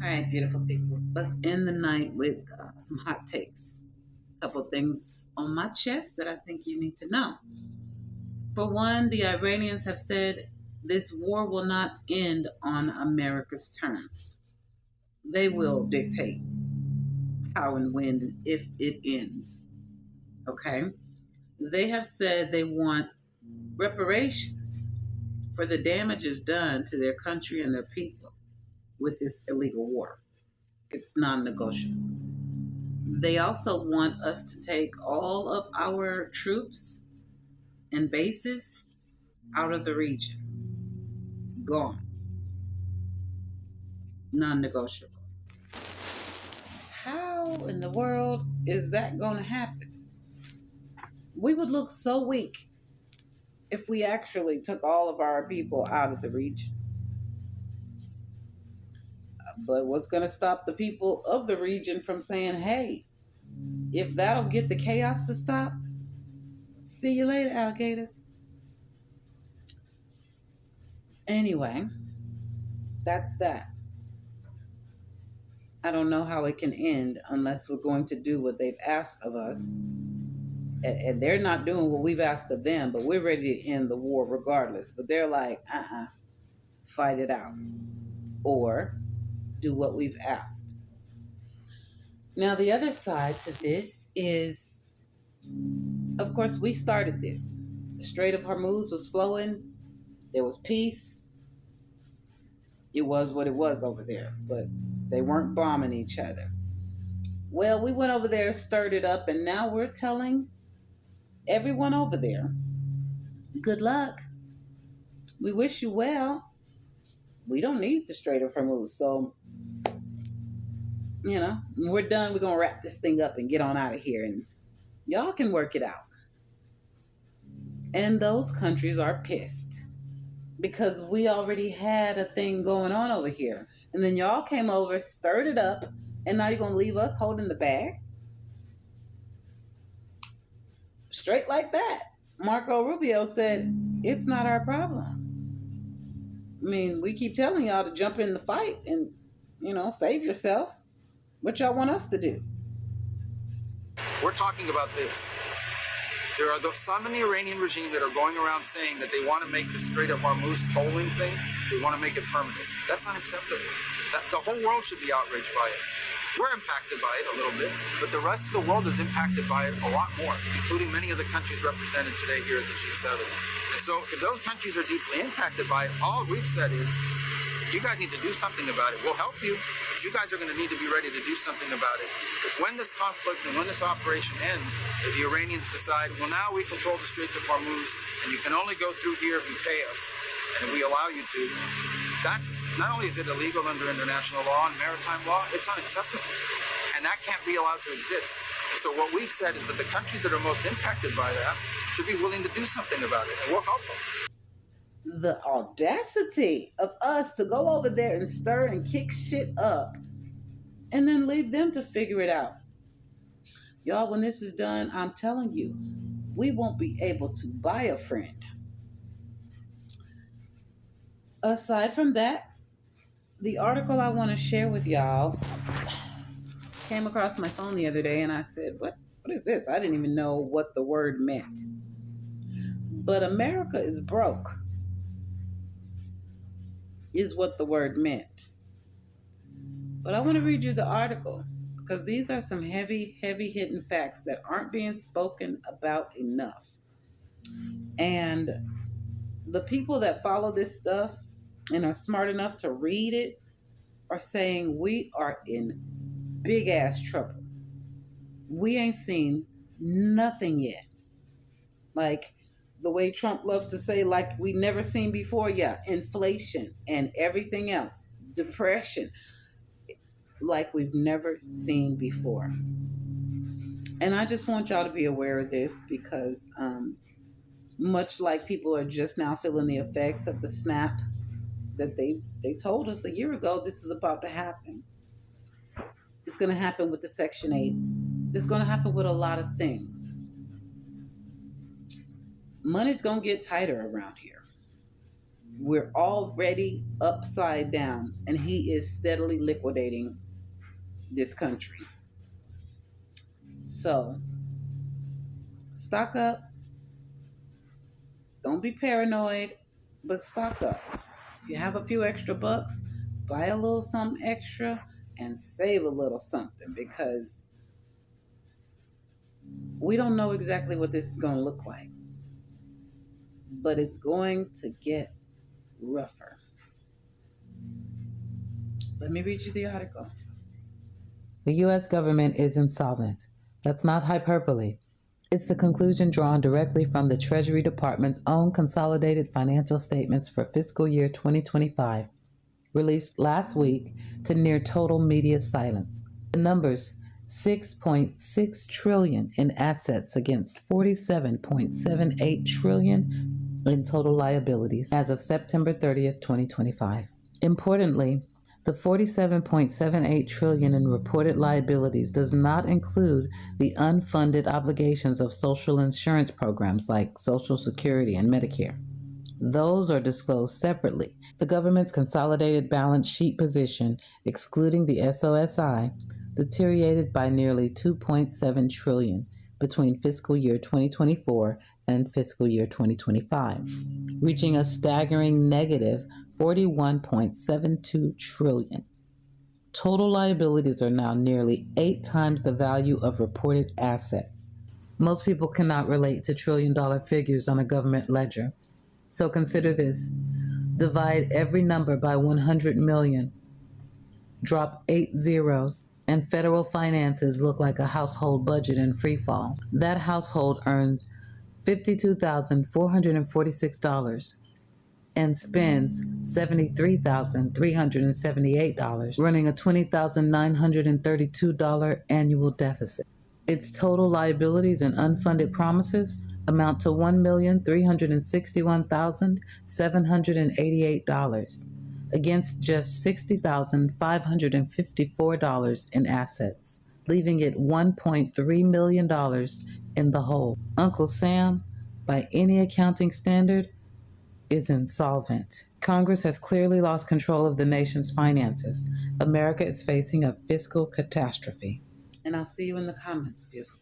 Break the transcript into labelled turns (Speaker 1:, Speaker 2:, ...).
Speaker 1: All right, beautiful people. Let's end the night with some hot takes. A couple things on my chest that I think you need to know. For one, the Iranians have said this war will not end on America's terms. They will dictate how and when and if it ends. Okay? They have said they want reparations for the damages done to their country and their people with this illegal war. It's non negotiable. They also want us to take all of our troops and bases out of the region. Gone. Non negotiable. How in the world is that going to happen? We would look so weak if we actually took all of our people out of the region. But what's going to stop the people of the region from saying, hey, if that'll get the chaos to stop, see you later, alligators? Anyway, that's that. I don't know how it can end unless we're going to do what they've asked of us. And they're not doing what we've asked of them, but we're ready to end the war regardless. But they're like, fight it out. Or do what we've asked. Now, the other side to this is, of course, we started this. The Strait of Hormuz was flowing. There was peace. It was what it was over there. But they weren't bombing each other. Well, we went over there, stirred it up, and now we're telling everyone over there, good luck. We wish you well. We don't need the Strait of Hormuz. So, when we're done, we're going to wrap this thing up and get on out of here. And y'all can work it out. And those countries are pissed because we already had a thing going on over here. And then y'all came over, stirred it up, and now you're going to leave us holding the bag? Straight like that. Marco Rubio said, it's not our problem. I mean, we keep telling y'all to jump in the fight and, save yourself. What y'all want us to do?
Speaker 2: We're talking about this. There are some in the Iranian regime that are going around saying that they want to make the Strait of Hormuz tolling thing, they want to make it permanent. That's unacceptable. The whole world should be outraged by it. We're impacted by it a little bit, but the rest of the world is impacted by it a lot more, including many of the countries represented today here at the G7. And so if those countries are deeply impacted by it, all we've said is, you guys need to do something about it. We'll help you, but you guys are going to need to be ready to do something about it. Because when this conflict and when this operation ends, if the Iranians decide, well, now we control the Straits of Hormuz, and you can only go through here if you pay us, and if we allow you to, that's not only is it illegal under international law and maritime law, it's unacceptable. And that can't be allowed to exist. So what we've said is that the countries that are most impacted by that should be willing to do something about it, and we'll help them.
Speaker 1: The audacity of us to go over there and stir and kick shit up and then leave them to figure it out. Y'all, when this is done, I'm telling you, we won't be able to buy a friend. Aside from that, the article I want to share with y'all came across my phone the other day and I said, what is this? I didn't even know what the word meant. But America is broke is what the word meant. But I want to read you the article because these are some heavy, heavy hidden facts that aren't being spoken about enough. And the people that follow this stuff and are smart enough to read it are saying we are in big ass trouble. We ain't seen nothing yet. Like the way Trump loves to say, like we never seen before. Yeah, inflation and everything else. Depression, like we've never seen before. And I just want y'all to be aware of this because much like people are just now feeling the effects of the snap that they told us a year ago this is about to happen. It's going to happen with the Section 8. It's going to happen with a lot of things. Money's going to get tighter around here. We're already upside down, and he is steadily liquidating this country. So, stock up. Don't be paranoid, but stock up. If you have a few extra bucks, buy a little something extra and save a little something, because we don't know exactly what this is going to look like, but it's going to get rougher. Let me read you the article. The U.S. government is insolvent. That's not hyperbole. It's the conclusion drawn directly from the Treasury Department's own consolidated financial statements for fiscal year 2025, released last week to near total media silence. The numbers: 6.6 trillion in assets against 47.78 trillion in total liabilities as of September 30th, 2025. Importantly, the 47.78 trillion in reported liabilities does not include the unfunded obligations of social insurance programs like Social Security and Medicare. Those are disclosed separately. The government's consolidated balance sheet position, excluding the SOSI, deteriorated by nearly 2.7 trillion between fiscal year 2024 and fiscal year 2025, reaching a staggering negative 41.72 trillion. Total liabilities are now nearly 8 times the value of reported assets. Most people cannot relate to trillion-dollar figures on a government ledger. So consider this. Divide every number by 100 million. Drop 8 zeros, and federal finances look like a household budget in free fall. That household earns $52,446 and spends $73,378, running a $20,932 annual deficit. Its total liabilities and unfunded promises amount to $1,361,788 against just $60,554 in assets, leaving it $1.3 million in the hole. Uncle Sam, by any accounting standard, is insolvent. Congress has clearly lost control of the nation's finances. America is facing a fiscal catastrophe. And I'll see you in the comments, beautiful.